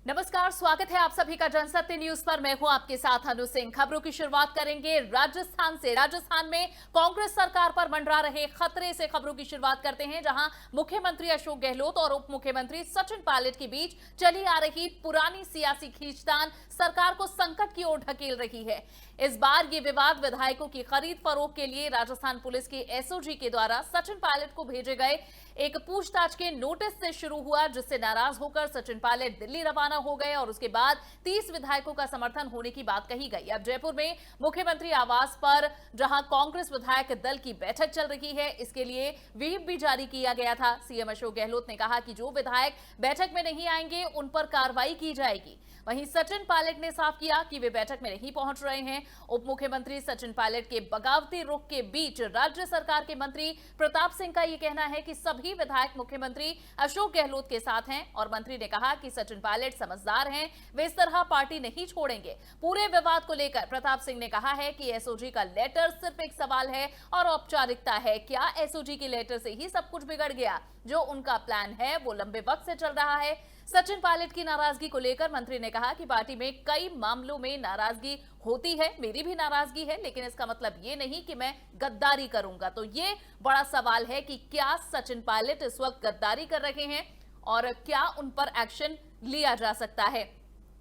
नमस्कार, स्वागत है आप सभी का जनसत्य न्यूज पर। मैं हूं आपके साथ अनु सिंह। खबरों की शुरुआत करेंगे राजस्थान से। राजस्थान में कांग्रेस सरकार पर मंडरा रहे खतरे से खबरों की शुरुआत करते हैं, जहां मुख्यमंत्री अशोक गहलोत और उप मुख्यमंत्री सचिन पायलट के बीच चली आ रही पुरानी सियासी खींचतान सरकार को संकट की ओर ढकेल रही है। इस बार ये विवाद विधायकों की खरीद फरोख्त के लिए राजस्थान पुलिस के एसओजी के द्वारा सचिन पायलट को भेजे गए एक पूछताछ के नोटिस से शुरू हुआ, जिससे नाराज होकर सचिन पायलट दिल्ली रवाना हो गए और उसके बाद 30 विधायकों का समर्थन होने की बात कही गई। अब जयपुर में मुख्यमंत्री आवास पर जहां कांग्रेस विधायक दल की बैठक चल रही है, इसके लिए व्हिप भी जारी किया गया था। सीएम अशोक गहलोत ने कहा कि जो विधायक बैठक में नहीं आएंगे उन पर कार्रवाई की जाएगी। वहीं सचिन पायलट ने साफ किया कि वे बैठक में नहीं पहुंच रहे हैं। उप मुख्यमंत्री सचिन पायलट के बगावती रुख के बीच राज्य सरकार के मंत्री प्रताप सिंह का यह कहना है कि सभी विधायक मुख्यमंत्री अशोक गहलोत के साथ हैं और मंत्री ने कहा कि सचिन पायलट समझदार हैं, वे इस तरह पार्टी नहीं छोड़ेंगे। पूरे विवाद को लेकर प्रताप सिंह ने कहा है कि एसओजी का लेटर सिर्फ एक सवाल है और औपचारिकता है। क्या एसओजी के लेटर से ही सब कुछ बिगड़ गया? जो उनका प्लान है वो लंबे वक्त से चल रहा है। सचिन पायलट की नाराजगी को लेकर मंत्री ने कहा कि पार्टी में कई मामलों में नाराजगी होती है, मेरी भी नाराजगी है, लेकिन इसका मतलब ये नहीं कि मैं गद्दारी करूंगा। तो ये बड़ा सवाल है कि क्या सचिन पायलट इस वक्त गद्दारी कर रहे हैं और क्या उन पर एक्शन लिया जा सकता है।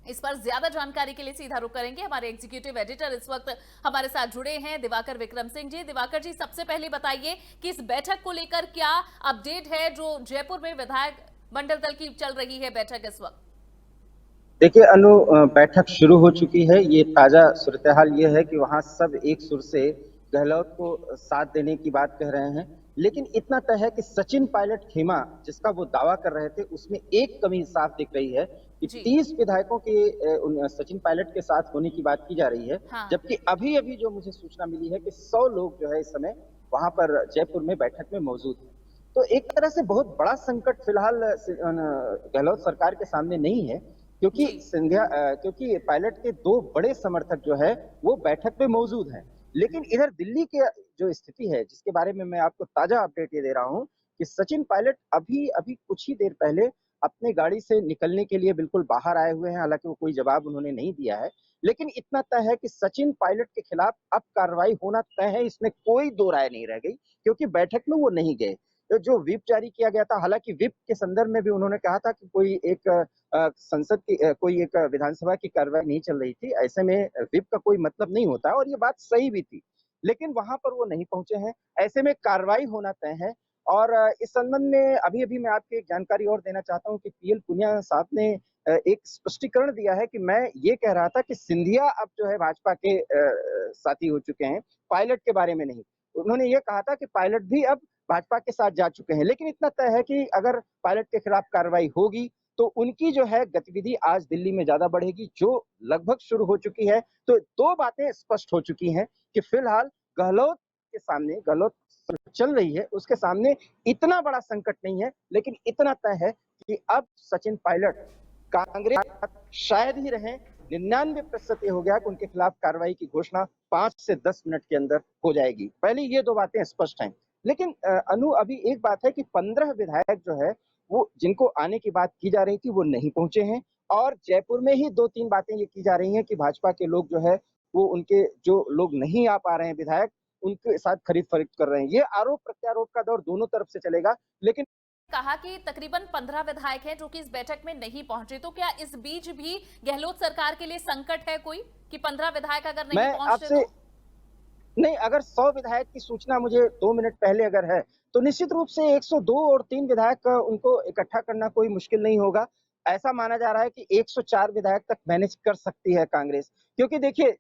इस पर ज्यादा जानकारी के लिए सीधा रुख करेंगे। हमारे एग्जीक्यूटिव एडिटर इस वक्त हमारे साथ जुड़े हैं, दिवाकर विक्रम सिंह जी। दिवाकर जी, सबसे पहले बताइए कि इस बैठक को लेकर क्या अपडेट है जो जयपुर में विधायक मंडल दल की चल रही है बैठक इस वक्त? देखिए अनु, बैठक शुरू हो चुकी है। ये ताजा सूरत-ए-हाल ये है कि वहां सब एक सुर से गहलोत को साथ देने की बात कह रहे हैं, लेकिन इतना तय है कि सचिन पायलट खेमा जिसका वो दावा कर रहे थे उसमें एक कमी साफ दिख रही है कि जी। 30 विधायकों के सचिन पायलट के साथ होने की बात की जा रही है, हाँ। जबकि अभी अभी जो मुझे सूचना मिली है कि 100 लोग जो है इस समय वहां पर जयपुर में बैठक में मौजूद हैं। तो एक तरह से बहुत बड़ा संकट फिलहाल गहलोत सरकार के सामने नहीं है, क्योंकि जी। क्योंकि पायलट के 2 बड़े समर्थक जो है वो बैठक पे मौजूद हैं। लेकिन इधर दिल्ली के जो स्थिति है, जिसके बारे में मैं आपको ताजा अपडेट ये दे रहा हूँ कि सचिन पायलट अभी अभी कुछ ही देर पहले अपनी गाड़ी से निकलने के लिए बिल्कुल बाहर आए हुए हैं। हालांकि वो कोई जवाब उन्होंने नहीं दिया है, लेकिन इतना तय है कि सचिन पायलट के खिलाफ अब कार्रवाई होना तय है, इसमें कोई दो राय नहीं रह गई, क्योंकि बैठक में वो नहीं गए। तो जो व्हिप जारी किया गया था, हालांकि व्हिप के संदर्भ में भी उन्होंने कहा था कि कोई एक संसद की कोई एक विधानसभा की कार्रवाई नहीं चल रही थी, ऐसे में व्हिप का कोई मतलब नहीं होता, और ये बात सही भी थी। लेकिन वहां पर वो नहीं पहुंचे हैं, ऐसे में कार्रवाई होना तय है। और इस संबंध में अभी-अभी मैं आपको एक जानकारी और देना चाहता हूं कि पीएल पुनिया साहब ने एक स्पष्टीकरण दिया है कि मैं ये कह रहा था कि सिंधिया अब जो है भाजपा के साथी हो चुके हैं, पायलट के बारे में नहीं। उन्होंने ये कहा था कि पायलट भी अब भाजपा के साथ जा चुके हैं, लेकिन इतना तय है कि अगर पायलट के खिलाफ कार्रवाई होगी तो उनकी जो है गतिविधि आज दिल्ली में ज्यादा बढ़ेगी, जो लगभग शुरू हो चुकी है। तो 2 बातें स्पष्ट हो चुकी हैं कि फिलहाल गहलोत के सामने, गहलोत चल रही है उसके सामने इतना बड़ा संकट नहीं है, लेकिन इतना तय है कि अब सचिन पायलट कांग्रेस शायद ही रहे। 99% ये हो गया कि उनके खिलाफ कार्रवाई की घोषणा 5 से 10 मिनट के अंदर हो जाएगी। पहले ये 2 बातें स्पष्ट हैं। लेकिन अनु, अभी एक बात है कि 15 विधायक जो है वो जिनको आने की बात की जा रही थी वो नहीं पहुंचे हैं, और जयपुर में ही 2-3 बातें ये की जा रही हैं कि भाजपा के लोग जो है वो उनके जो लोग नहीं आ पा रहे हैं विधायक, उनके साथ खरीद फरोख्त कर रहे हैं। ये आरोप प्रत्यारोप का दौर दोनों तरफ से चलेगा, लेकिन कहा कि तकरीबन 15 विधायक हैं जो कि इस बैठक में नहीं पहुंचे, तो क्या इस बीच भी गहलोत सरकार के लिए संकट है कोई कि 15 विधायक अगर नहीं मैं पहुंचते आपसे तो? नहीं, अगर 100 विधायक की सूचना मुझे 2 मिनट पहले अगर है, तो निश्चित रूप से 102 और 3 विधायक उनको इकट्ठा करना कोई मुश्किल नहीं होगा। ऐसा माना जा रहा है कि 104 विधायक तक मैनेज कर सकती है कांग्रेस। क्योंकि देखिए,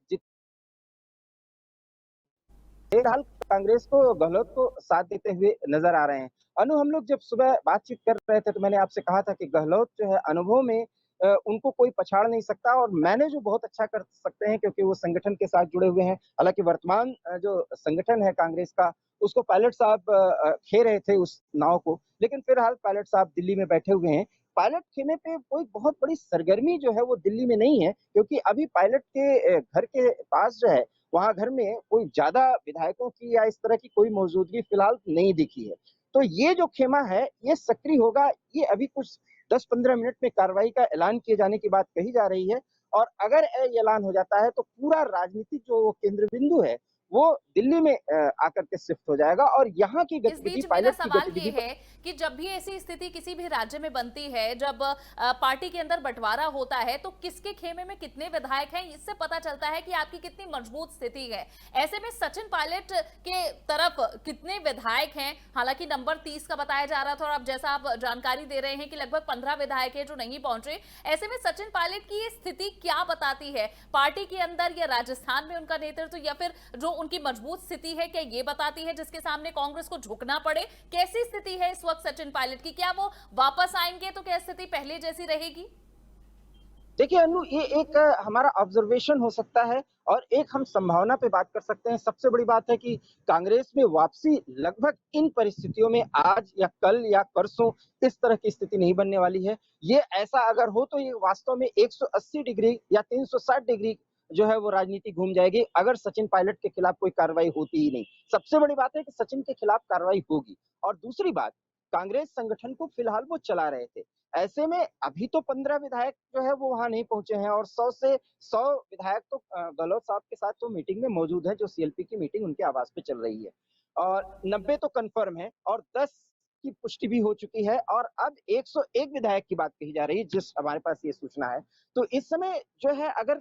फिलहाल कांग्रेस को गहलोत को साथ देते हुए नजर आ रहे हैं। अनु, हम लोग जब सुबह बातचीत कर रहे थे तो मैंने आपसे कहा था कि गहलोत जो है अनुभव में उनको कोई पछाड़ नहीं सकता, और मैनेज वो बहुत अच्छा कर सकते हैं क्योंकि वो संगठन के साथ जुड़े हुए हैं। हालांकि वर्तमान जो संगठन है कांग्रेस का, उसको पायलट साहब खे रहे थे उस नाव को, लेकिन फिलहाल पायलट साहब दिल्ली में बैठे हुए हैं। पायलट खेमे पे कोई बहुत बड़ी सरगर्मी जो है वो दिल्ली में नहीं है, क्योंकि अभी पायलट के घर के पास जो है वहां घर में कोई ज्यादा विधायकों की या इस तरह की कोई मौजूदगी फिलहाल नहीं दिखी है। तो ये जो खेमा है ये सक्रिय होगा, ये अभी कुछ 10-15 मिनट में कार्रवाई का ऐलान किए जाने की बात कही जा रही है। और अगर ऐलान हो जाता है तो पूरा राजनीतिक जो केंद्र बिंदु है, वो दिल्ली में आकर के शिफ्ट हो जाएगा और यहाँ की इस गतिविधि, बीच मेरा पायलट की सवाल ये गतिविधि है कि जब भी ऐसी स्थिति किसी भी राज्य में बनती है, जब पार्टी के अंदर बंटवारा होता है, तो किसके खेमे में कितने विधायक हैं, इससे पता चलता है कि आपकी कितनी मजबूत स्थिति है। ऐसे में सचिन पायलट के तरफ कितने विधायक हैं? हालांकि नंबर 30 का बताया जा रहा था और अब जैसा आप जानकारी दे रहे हैं कि लगभग 15 विधायक हैं जो नहीं पहुंचे। ऐसे में सचिन पायलट की ये स्थिति क्या बताती है? पार्टी के अंदर या राजस्थान में उनका नेतृत्व या फिर जो उनकी मजबूत स्थिति है, क्या ये बताती है जिसके सामने कांग्रेस को झुकना पड़े? कैसी स्थिति है इस वक्त सचिन पायलट की? क्या वो वापस आएंगे तो क्या स्थिति पहले जैसी रहेगी? देखिए अनु, ये एक हमारा ऑब्जर्वेशन हो सकता है और एक हम संभावना पे बात कर सकते हैं। सबसे बड़ी बात है कि कांग्रेस में वापसी लगभग इन परिस्थितियों में आज या कल या परसों इस तरह की स्थिति नहीं बनने वाली है। ये ऐसा अगर हो तो ये वास्तव में 180 डिग्री या 360 डिग्री जो है वो राजनीति घूम जाएगी अगर सचिन पायलट के खिलाफ कोई कार्रवाई होती ही नहीं। सबसे बड़ी बात है कि सचिन के खिलाफ कार्रवाई होगी। और दूसरी बात, कांग्रेस संगठन को फिलहाल वो चला रहे थे। ऐसे में अभी तो 15 विधायक जो है वो वहां नहीं पहुंचे हैं और 100 से 100 विधायक तो गहलोत साहब के साथ तो मीटिंग में मौजूद है, जो सीएलपी की मीटिंग उनके आवास पे चल रही है। और 90 तो कंफर्म है और 10 की पुष्टि भी हो चुकी है और अब 101 विधायक की बात कही जा रही है, जिस हमारे पास ये सूचना है। तो इस समय जो है अगर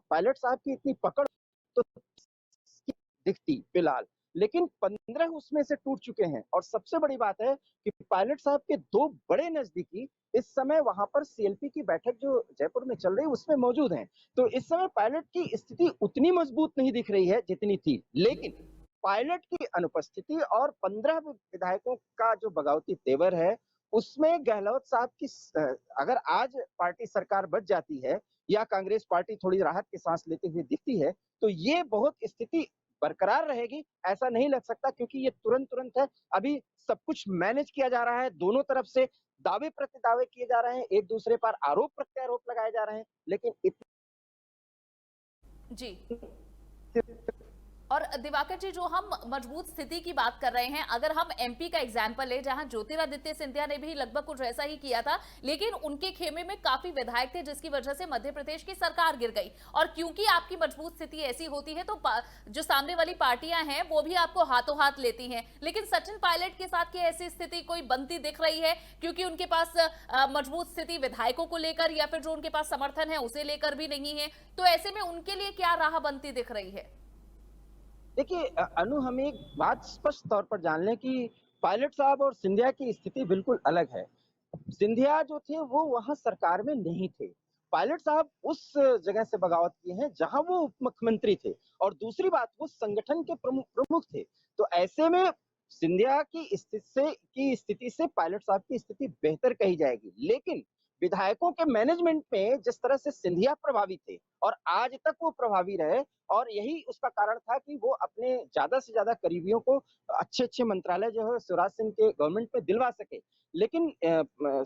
पायलट साहब की इतनी पकड़ तो दिखती फिलहाल, लेकिन 15 उसमें से टूट चुके हैं। और सबसे बड़ी बात है कि पायलट साहब के दो बड़े नजदीकी इस समय वहां पर सीएलपी की बैठक जो जयपुर में चल रही है उसमें मौजूद हैं। तो इस समय पायलट की स्थिति उतनी मजबूत नहीं दिख रही है जितनी थी, लेकिन पायलट की अनुपस्थिति और 15 विधायकों का जो बगावती तेवर है, उसमें गहलोत साहब की अगर आज पार्टी सरकार बच जाती है या कांग्रेस पार्टी थोड़ी राहत की सांस लेते हुए दिखती है, तो ये बहुत स्थिति बरकरार रहेगी, ऐसा नहीं लग सकता, क्योंकि ये तुरंत है। अभी सब कुछ मैनेज किया जा रहा है, दोनों तरफ से दावे प्रति-दावे किए जा रहे हैं, एक दूसरे पर आरोप प्रत्यारोप लगाए जा रहे हैं, लेकिन जी। और दिवाकर जी, जो हम मजबूत स्थिति की बात कर रहे हैं, अगर हम एमपी का एग्जाम्पल ले, जहां ज्योतिरादित्य सिंधिया ने भी लगभग कुछ ऐसा ही किया था, लेकिन उनके खेमे में काफी विधायक थे जिसकी वजह से मध्य प्रदेश की सरकार गिर गई। और क्योंकि आपकी मजबूत स्थिति ऐसी होती है तो जो सामने वाली पार्टियां हैं वो भी आपको हाथों हाथ लेती हैं। लेकिन सचिन पायलट के साथ की ऐसी स्थिति कोई बनती दिख रही है? क्योंकि उनके पास मजबूत स्थिति विधायकों को लेकर या फिर जो उनके पास समर्थन है उसे लेकर भी नहीं है, तो ऐसे में उनके लिए क्या राह बनती दिख रही है? देखिए अनु, हम एक बात स्पष्ट तौर पर जान लें कि पायलट साहब और सिंधिया की स्थिति बिल्कुल अलग है। सिंधिया जो थे वो वहां सरकार में नहीं थे। पायलट साहब उस जगह से बगावत किए हैं जहां वो उप मुख्यमंत्री थे और दूसरी बात वो संगठन के प्रमुख थे। तो ऐसे में सिंधिया की स्थिति से पायलट साहब की स्थिति बेहतर कही जाएगी, लेकिन विधायकों के मैनेजमेंट में जिस तरह से सिंधिया प्रभावी थे और आज तक वो प्रभावी रहे, और यही उसका कारण था कि वो अपने ज्यादा से ज्यादा करीबियों को अच्छे मंत्रालय जो है शिवराज सिंह के गवर्नमेंट में दिलवा सके। लेकिन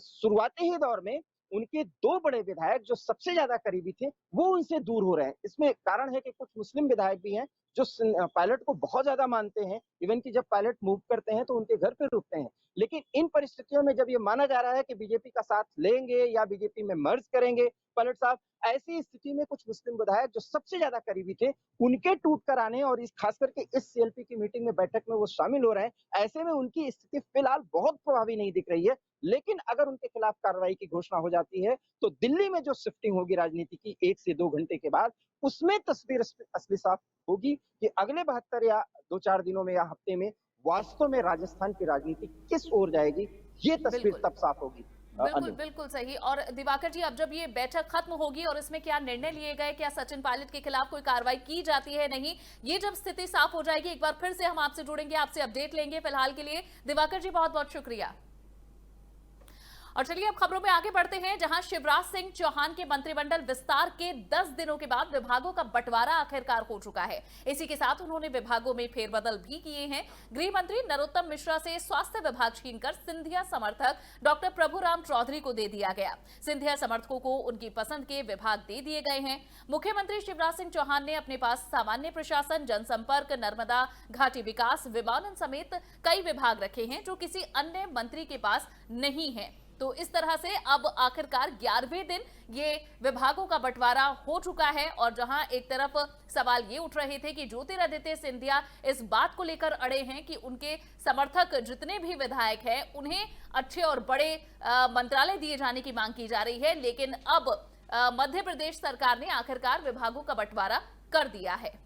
शुरुआती ही दौर में उनके दो बड़े विधायक जो सबसे ज्यादा करीबी थे वो उनसे दूर हो रहे हैं। इसमें कारण है कि कुछ मुस्लिम विधायक भी हैं जो पायलट को बहुत ज्यादा मानते हैं, इवन कि जब पायलट मूव करते हैं तो उनके घर पे रुकते हैं। लेकिन इन परिस्थितियों में जब ये माना जा रहा है कि बीजेपी का साथ लेंगे या बीजेपी में मर्ज करेंगे पायलट साहब, ऐसी स्थिति में कुछ मुस्लिम विधायक जो सबसे ज्यादा करीबी थे उनके टूट कर आने और इस खास करके इस सीएलपी की मीटिंग में बैठक में वो शामिल हो रहे हैं, ऐसे में उनकी स्थिति फिलहाल बहुत प्रभावी नहीं दिख रही है। लेकिन अगर उनके खिलाफ कार्रवाई की घोषणा हो जाती है तो दिल्ली में जो शिफ्टिंग होगी राजनीति की 1 से 2 घंटे के बाद, उसमें तस्वीर असली साफ होगी कि अगले 72 या 2-4 दिनों में या हफ्ते में वास्तव में राजस्थान की राजनीति किस ओर जाएगी, ये तस्वीर तब साफ होगी। बिल्कुल बिल्कुल सही। और दिवाकर जी, अब जब ये बैठक खत्म होगी और इसमें क्या निर्णय लिए गए, क्या सचिन पायलट के खिलाफ कोई कार्रवाई की जाती है नहीं, ये जब स्थिति साफ हो जाएगी एक बार फिर से हम आपसे जुड़ेंगे, आपसे अपडेट लेंगे। फिलहाल के लिए दिवाकर जी बहुत बहुत शुक्रिया। और चलिए अब खबरों में आगे बढ़ते हैं, जहां शिवराज सिंह चौहान के मंत्रिमंडल विस्तार के 10 दिनों के बाद विभागों का बंटवारा आखिरकार हो चुका है। इसी के साथ उन्होंने विभागों में फेरबदल भी किए हैं। गृह मंत्री नरोत्तम मिश्रा से स्वास्थ्य विभाग छीनकर सिंधिया समर्थक डॉक्टर प्रभुराम चौधरी को दे दिया गया। सिंधिया समर्थकों को उनकी पसंद के विभाग दे दिए गए हैं। मुख्यमंत्री शिवराज सिंह चौहान ने अपने पास सामान्य प्रशासन, जनसंपर्क, नर्मदा घाटी विकास, विमानन समेत कई विभाग रखे हैं जो किसी अन्य मंत्री के पास नहीं है। तो इस तरह से अब आखिरकार 11वें दिन ये विभागों का बंटवारा हो चुका है और जहां एक तरफ सवाल ये उठ रहे थे कि ज्योतिरादित्य सिंधिया इस बात को लेकर अड़े हैं कि उनके समर्थक जितने भी विधायक हैं उन्हें अच्छे और बड़े मंत्रालय दिए जाने की मांग की जा रही है, लेकिन अब मध्य प्रदेश सरकार ने आखिरकार विभागों का बंटवारा कर दिया है।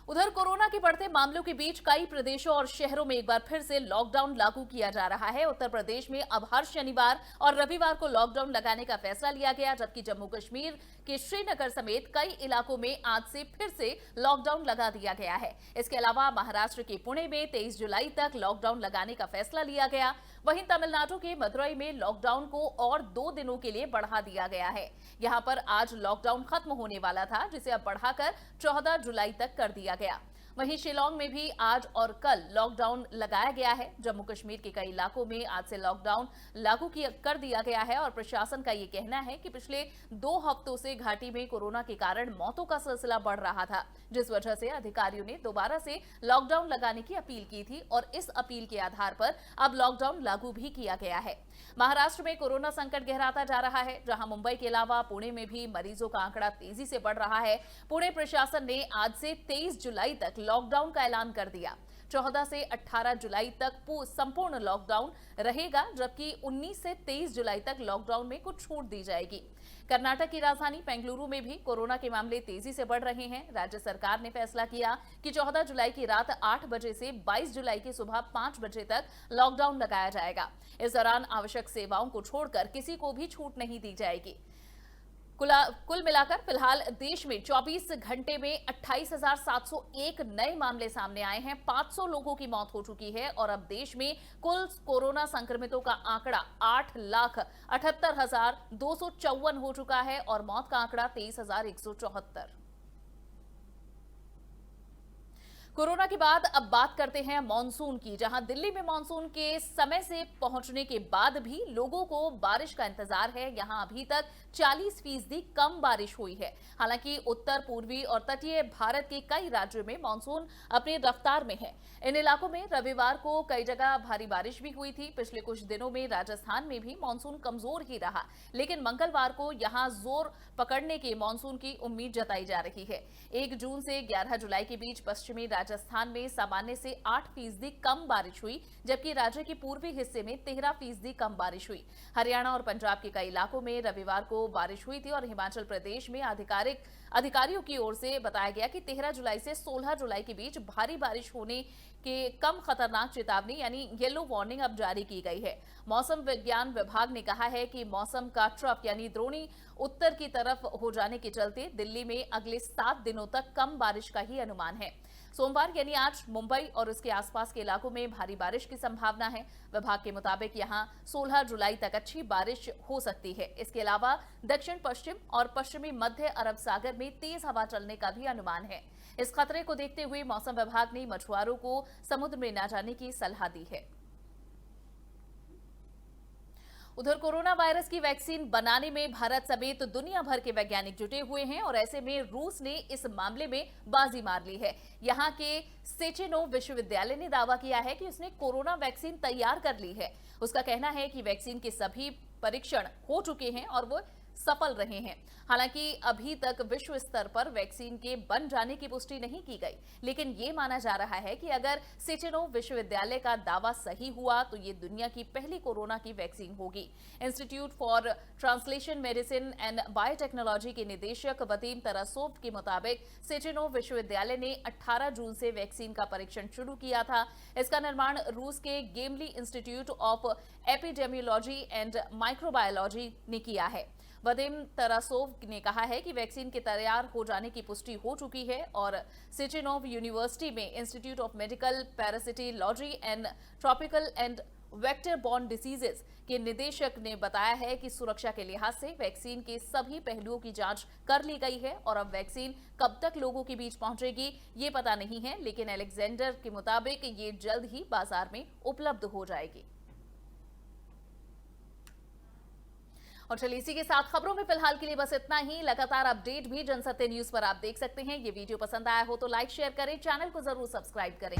उधर कोरोना के बढ़ते मामलों के बीच कई प्रदेशों और शहरों में एक बार फिर से लॉकडाउन लागू किया जा रहा है। उत्तर प्रदेश में अब हर शनिवार और रविवार को लॉकडाउन लगाने का फैसला लिया गया, जबकि जम्मू कश्मीर के श्रीनगर समेत कई इलाकों में आज से फिर से लॉकडाउन लगा दिया गया है। इसके अलावा महाराष्ट्र के पुणे में 23 जुलाई तक लॉकडाउन लगाने का फैसला लिया गया। वहीं तमिलनाडु के मदुरई में लॉकडाउन को और 2 दिनों के लिए बढ़ा दिया गया है। यहां पर आज लॉकडाउन खत्म होने वाला था, जिसे अब बढ़ाकर 14 जुलाई तक कर दिया गया। वहीं शिलांग में भी आज और कल लॉकडाउन लगाया गया है। जम्मू कश्मीर के कई इलाकों में आज से लॉकडाउन लागू कर दिया गया है और प्रशासन का ये कहना है कि पिछले 2 हफ्तों से घाटी में कोरोना के कारण मौतों का सिलसिला बढ़ रहा था, जिस वजह से अधिकारियों ने दोबारा से लॉकडाउन लगाने की अपील की थी और इस अपील के आधार पर अब लॉकडाउन लागू भी किया गया है। महाराष्ट्र में कोरोना संकट गहराता जा रहा है, जहां मुंबई के अलावा पुणे में भी मरीजों का आंकड़ा तेजी से बढ़ रहा है। पुणे प्रशासन ने आज से 23 जुलाई तक लॉकडाउन का ऐलान कर दिया। 14 से 18 जुलाई तक संपूर्ण लॉकडाउन रहेगा, जबकि 19 से 23 जुलाई तक लॉकडाउन में कुछ छूट दी जाएगी। कर्नाटक की राजधानी बेंगलुरु में भी कोरोना के मामले तेजी से बढ़ रहे हैं। राज्य सरकार ने फैसला किया कि 14 जुलाई की रात 8 बजे से 22 जुलाई की सुबह 5 बजे तक लॉकडाउन लगाया जाएगा। इस दौरान आवश्यक सेवाओं को छोड़कर किसी को भी छूट नहीं दी जाएगी। कुल मिलाकर फिलहाल देश में 24 घंटे में 28,701 नए मामले सामने आए हैं। 500 लोगों की मौत हो चुकी है और अब देश में कुल कोरोना संक्रमितों का आंकड़ा 8,78,254 हो चुका है और मौत का आंकड़ा 23,174। कोरोना के बाद अब बात करते हैं मानसून की, जहां दिल्ली में मानसून के समय से पहुंचने के बाद भी लोगों को बारिश का इंतजार है। यहां अभी तक 40% कम बारिश हुई है। हालांकि उत्तर पूर्वी और तटीय भारत के कई राज्यों में मानसून अपनी रफ्तार में है। इन इलाकों में रविवार को कई जगह भारी बारिश भी हुई थी। पिछले कुछ दिनों में राजस्थान में भी मानसून कमजोर ही रहा, लेकिन मंगलवार को यहां जोर पकड़ने के मानसून की उम्मीद जताई जा रही है। 1 जून से 11 जुलाई के बीच पश्चिमी राजस्थान में सामान्य से 8% कम बारिश हुई, जबकि राज्य के पूर्वी हिस्से में 13% कम बारिश हुई। हरियाणा और पंजाब के कई इलाकों में रविवार को बारिश हुई थी और हिमाचल प्रदेश में अधिकारियों की ओर से बताया गया कि 13 जुलाई से 16 जुलाई के बीच भारी बारिश होने के कम खतरनाक चेतावनी यानी येलो वार्निंग अब जारी की गई है। मौसम विज्ञान विभाग ने कहा है कि मौसम का ट्रफ यानी द्रोणी उत्तर की तरफ हो जाने के चलते दिल्ली में अगले 7 दिनों तक कम बारिश का ही अनुमान है। सोमवार यानी आज मुंबई और उसके आसपास के इलाकों में भारी बारिश की संभावना है। विभाग के मुताबिक यहां 16 जुलाई तक अच्छी बारिश हो सकती है। इसके अलावा दक्षिण पश्चिम और पश्चिमी मध्य अरब सागर में तेज हवा चलने का भी अनुमान है। इस खतरे को देखते हुए मौसम विभाग ने मछुआरों को समुद्र में न जाने की सलाह दी है। उधर कोरोना वायरस की वैक्सीन बनाने में भारत समेत दुनिया भर के वैज्ञानिक जुटे हुए हैं और ऐसे में रूस ने इस मामले में बाजी मार ली है। यहां के सेचेनोव विश्वविद्यालय ने दावा किया है कि उसने कोरोना वैक्सीन तैयार कर ली है। उसका कहना है कि वैक्सीन के सभी परीक्षण हो चुके हैं और वो सफल रहे हैं। हालांकि अभी तक विश्व स्तर पर वैक्सीन के बन जाने की पुष्टि नहीं की गई, लेकिन ये माना जा रहा है कि अगर सेचेनोव विश्वविद्यालय का दावा सही हुआ तो ये दुनिया की पहली कोरोना की वैक्सीन होगी। Institute for translation medicine and biotechnology के निदेशक वदीम तरासोव के मुताबिक सेचेनोव विश्वविद्यालय ने 18 जून से वैक्सीन का परीक्षण शुरू किया था। इसका निर्माण रूस के Gamaleya institute of epidemiology and microbiology ने किया है। वदीम तरासोव ने कहा है कि वैक्सीन के तैयार हो जाने की पुष्टि हो चुकी है और सेचेनोव यूनिवर्सिटी में institute of medical parasitology and tropical and vector borne diseases के निदेशक ने बताया है कि सुरक्षा के लिहाज से वैक्सीन के सभी पहलुओं की जांच कर ली गई है और अब वैक्सीन कब तक लोगों के बीच पहुंचेगी ये पता नहीं है, लेकिन अलेक्जेंडर के मुताबिक ये जल्द ही बाजार में उपलब्ध हो जाएगी। और चलिए इसी के साथ खबरों में फिलहाल के लिए बस इतना ही। लगातार अपडेट भी जनसत्य न्यूज पर आप देख सकते हैं। ये वीडियो पसंद आया हो तो लाइक शेयर करें, चैनल को जरूर सब्सक्राइब करें।